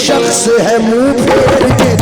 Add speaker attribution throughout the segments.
Speaker 1: शख्स है मुंह फेर के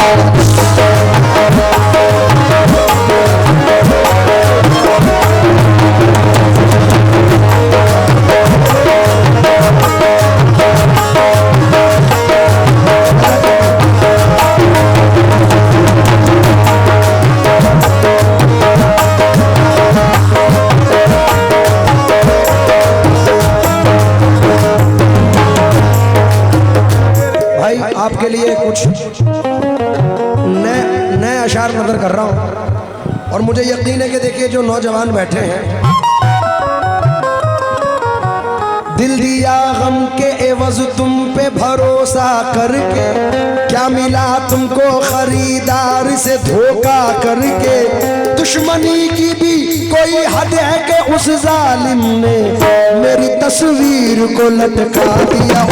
Speaker 1: आपके लिए कुछ नए अशार नजर कर रहा हूं और मुझे यकीन है कि देखिए जो नौजवान बैठे हैं, दिल दिया गम के एवज तुम पे भरोसा करके, क्या मिला तुमको खरीदार से धोखा करके, दुश्मनी की भी कोई हद है कि उस जालिम ने मेरी तस्वीर को लटका दिया।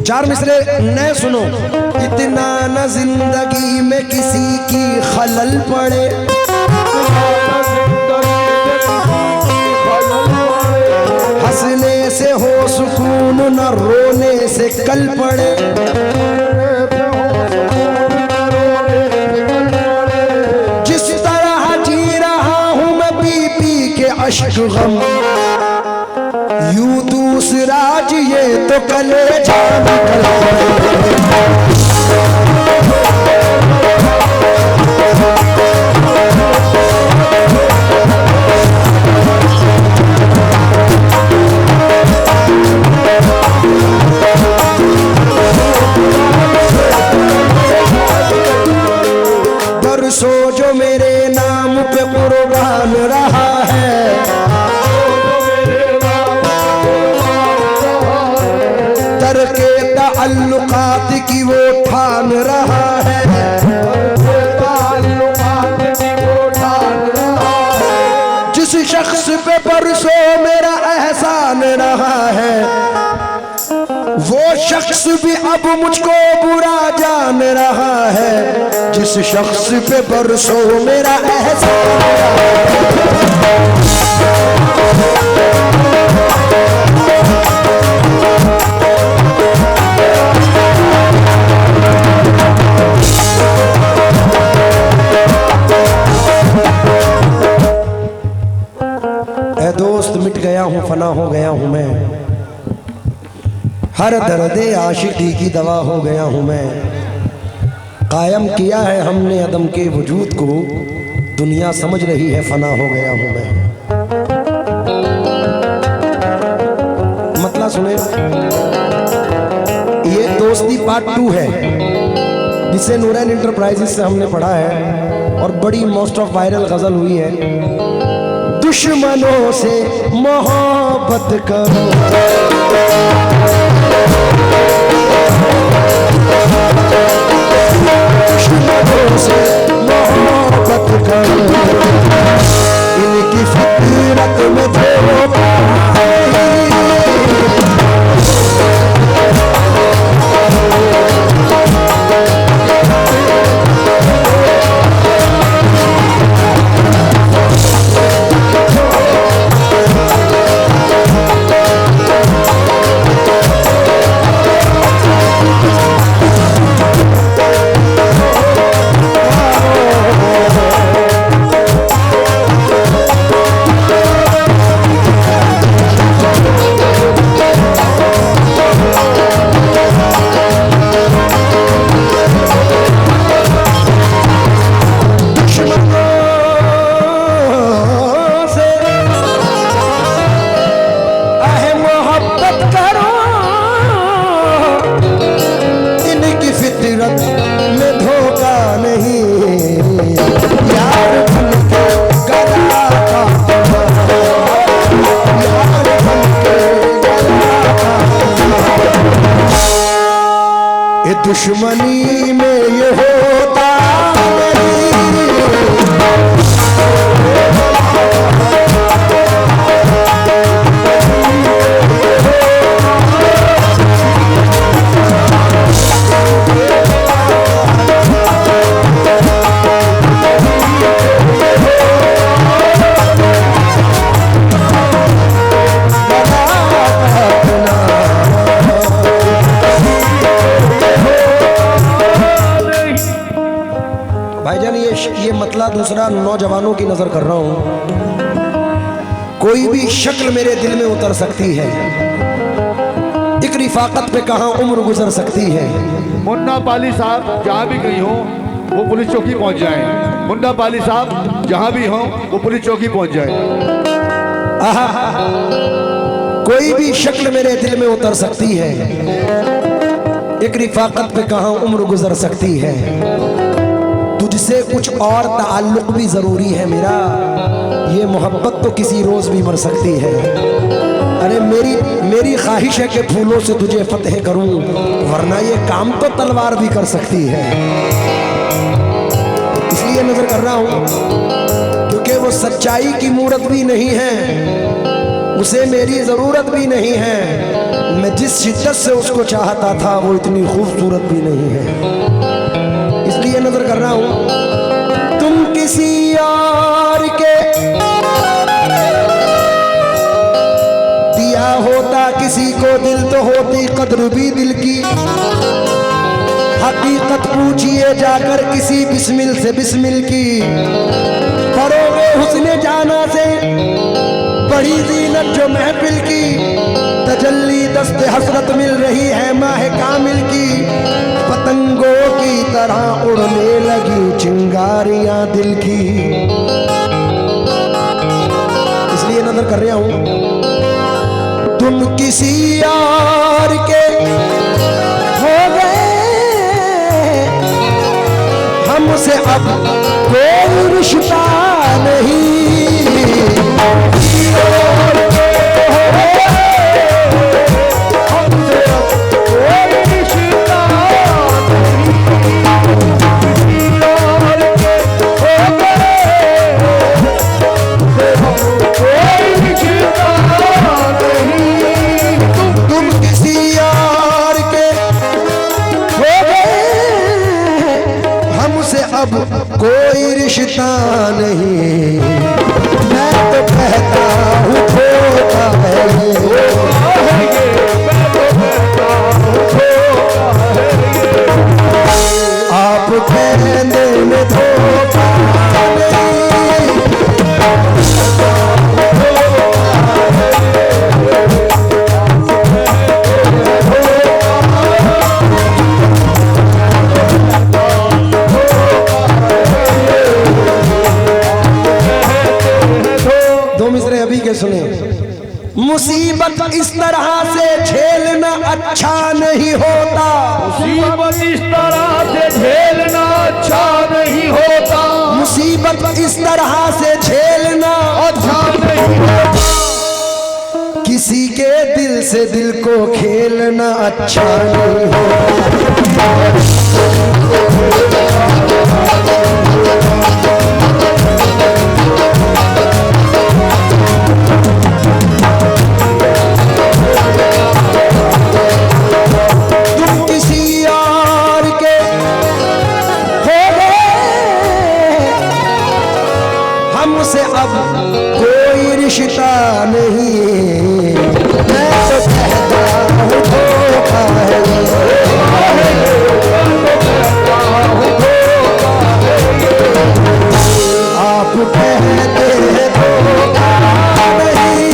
Speaker 1: 4 मिसरे नए सुनो। इतना न जिंदगी में किसी की खलल पड़े, हंसने से हो सुकून न रोने से कल पड़े, जिस तरह जी रहा हूं मैं पी पी के अश्क गम, यूं दूसरा जिए तो कलेजा निकल बरसों जो मेरे नाम पे कुर्बान रहा है, तरके ताल्लुकात की वो ठान रहा है, जिस शख्स पे बरसों मेरा एहसान रहा है, वो शख्स भी अब मुझको बुरा जान रहा है, जिस शख्स पे बरसों मेरा एहसान रहा है। दोस्त मिट गया हूँ, फना हो गया हूँ मैं, हर दर्दे आशिकी की दवा हो गया हूँ मैं, कायम किया है हमने अदम के वजूद को, दुनिया समझ रही है फना हो गया हूँ मैं। मतलब सुने, ये दोस्ती पार्ट 2 है, जिसे नूरैन इंटरप्राइजेस से हमने पढ़ा है और बड़ी मोस्ट ऑफ वायरल गजल हुई है। दुश्मनों से मोहब्बत करो, दुश्मनों से मोहब्बत करो, इनकी फितरत में धोखा है। दुश्मनी में ये होता नहीं, पहला दूसरा नौजवानों की नजर कर रहा हूं। कोई भी शक्ल मेरे दिल में उतर सकती है, एक रिफाकत पे कहां उम्र गुजर सकती है।
Speaker 2: मुन्ना पाली साहब जहाँ भी कहीं हो वो पुलिस चौकी पहुंच जाए। मुन्ना पाली साहब जहाँ भी हो वो पुलिस चौकी पहुंच जाए।
Speaker 1: कोई भी शक्ल मेरे दिल में उतर सकती है, एक रिफाकत पे कहां उम्र गुजर सकती है। तुझसे कुछ और ताल्लुक भी जरूरी है मेरा, ये मोहब्बत तो किसी रोज भी मर सकती है। अरे मेरी ख्वाहिश है कि फूलों से तुझे फतेह करूं, वरना ये काम तो तलवार भी कर सकती है। इसलिए नजर कर रहा हूं क्योंकि वो सच्चाई की मूरत भी नहीं है, उसे मेरी जरूरत भी नहीं है। मैं जिस शिद्दत से उसको चाहता था वो इतनी खूबसूरत भी नहीं है। इसलिए नजर कर रहा हूं तुम किसी और के दिया होता किसी को दिल तो होती कद्र भी दिल की। हकीकत पूछिए जाकर किसी बिस्मिल से बिस्मिल की। फरोगे हुस्ने जाना से बड़ी ज़ीनत जो महफिल की। तजल्ली दस्ते हसरत मिल रही है माह कामिल की। पतंगों की तरह उड़ने लगी चिंगारियां दिल की। इसलिए नजर कर रहा हूं तुम किसी और के हो गए, हमसे अब कोई रिश्ता नहीं। अब कोई रिश्ता नहीं। मैं तो कहता हूँ धोखा है ये, मैं तो कहता हूँ धोखा है ये। आप कहने में धोखा नहीं। सुने, मुसीबत इस तरह से झेलना अच्छा नहीं होता।
Speaker 2: मुसीबत इस तरह से झेलना अच्छा नहीं होता।
Speaker 1: मुसीबत इस तरह से झेलना
Speaker 2: अच्छा नहीं होता।
Speaker 1: किसी के दिल से दिल को खेलना अच्छा नहीं होता। हमसे अब कोई रिश्ता नहीं। मैं तो कहता हूँ धोखा है आप कहते हैं धोखा नहीं।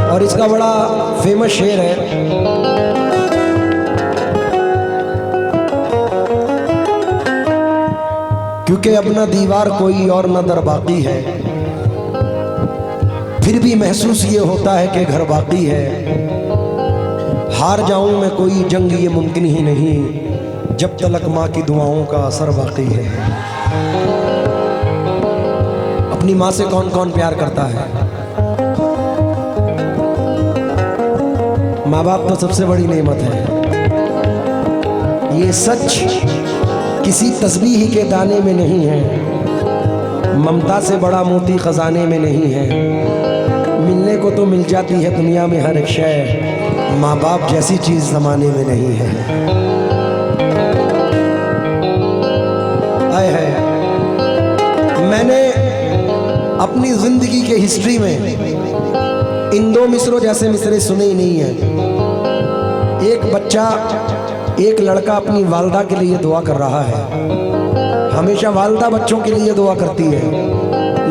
Speaker 1: और इसका बड़ा फेमस शेर है, क्योंकि अपना दीवार कोई और न दर बाकी है, फिर भी महसूस ये होता है कि घर बाकी है। हार जाऊं मैं कोई जंग ये मुमकिन ही नहीं, जब तक माँ की दुआओं का असर बाकी है। अपनी माँ से कौन कौन प्यार करता है? माँ बाप तो सबसे बड़ी नेमत है। ये सच किसी तस्बीह के दाने में नहीं है, ममता से बड़ा मोती खजाने में नहीं है। मिलने को तो मिल जाती है दुनिया में हर एक शय, माँ बाप जैसी चीज जमाने में नहीं है। आए है, मैंने अपनी जिंदगी के हिस्ट्री में इन दो मिसरों जैसे मिसरे सुने ही नहीं है। एक बच्चा, एक लड़का अपनी वालदा के लिए दुआ कर रहा है। हमेशा वालदा बच्चों के लिए दुआ करती है,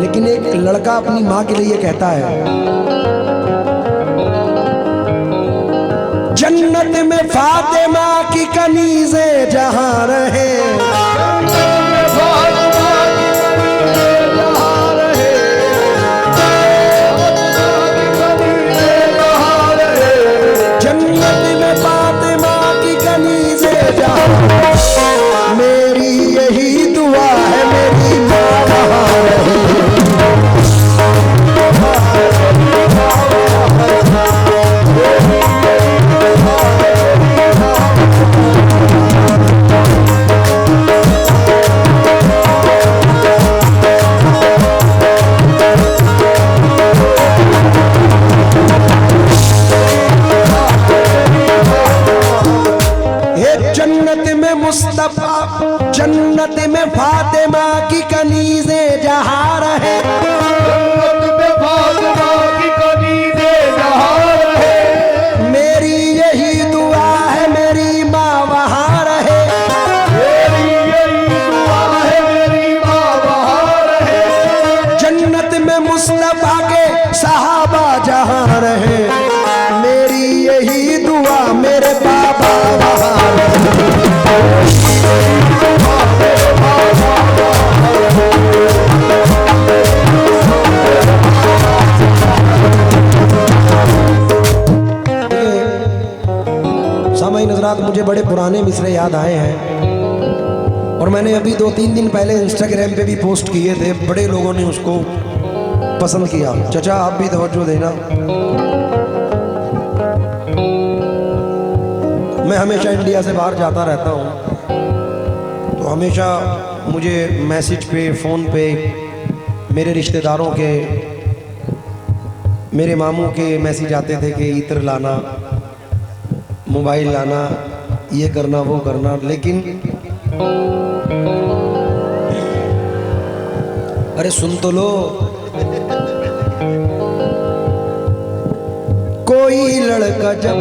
Speaker 1: लेकिन एक लड़का अपनी माँ के लिए कहता है, जन्नत में फातिमा की कनीज़े जहां रहे, मेरी यही दुआ है मेरी माँ वहाँ रहे। मुस्तफा जन्नत में फातिमा की कनीज़े जहां रहे,
Speaker 2: जन्नत में फातिमा की कनीज़े जहां रहे,
Speaker 1: मेरी यही दुआ है मेरी माँ वहां रहे,
Speaker 2: मेरी यही दुआ है मेरी माँ वहां रहे,
Speaker 1: जन्नत में मुस्तफा के सहाबा जहां रहे, मेरी यही दुआ मेरे बाबा वहां रहे। सामाईन हज़रात, मुझे बड़े पुराने मिसरे याद आए हैं और मैंने अभी 2-3 दिन पहले इंस्टाग्राम पे भी पोस्ट किए थे। बड़े लोगों ने उसको पसंद किया। चचा आप भी तवज्जो देना। मैं हमेशा इंडिया से बाहर जाता रहता हूँ, तो हमेशा मुझे मैसेज पे, फ़ोन पे मेरे रिश्तेदारों के, मेरे मामू के मैसेज आते थे कि इत्र लाना, मोबाइल लाना, ये करना वो करना। लेकिन अरे सुन तो लो, कोई लड़का जब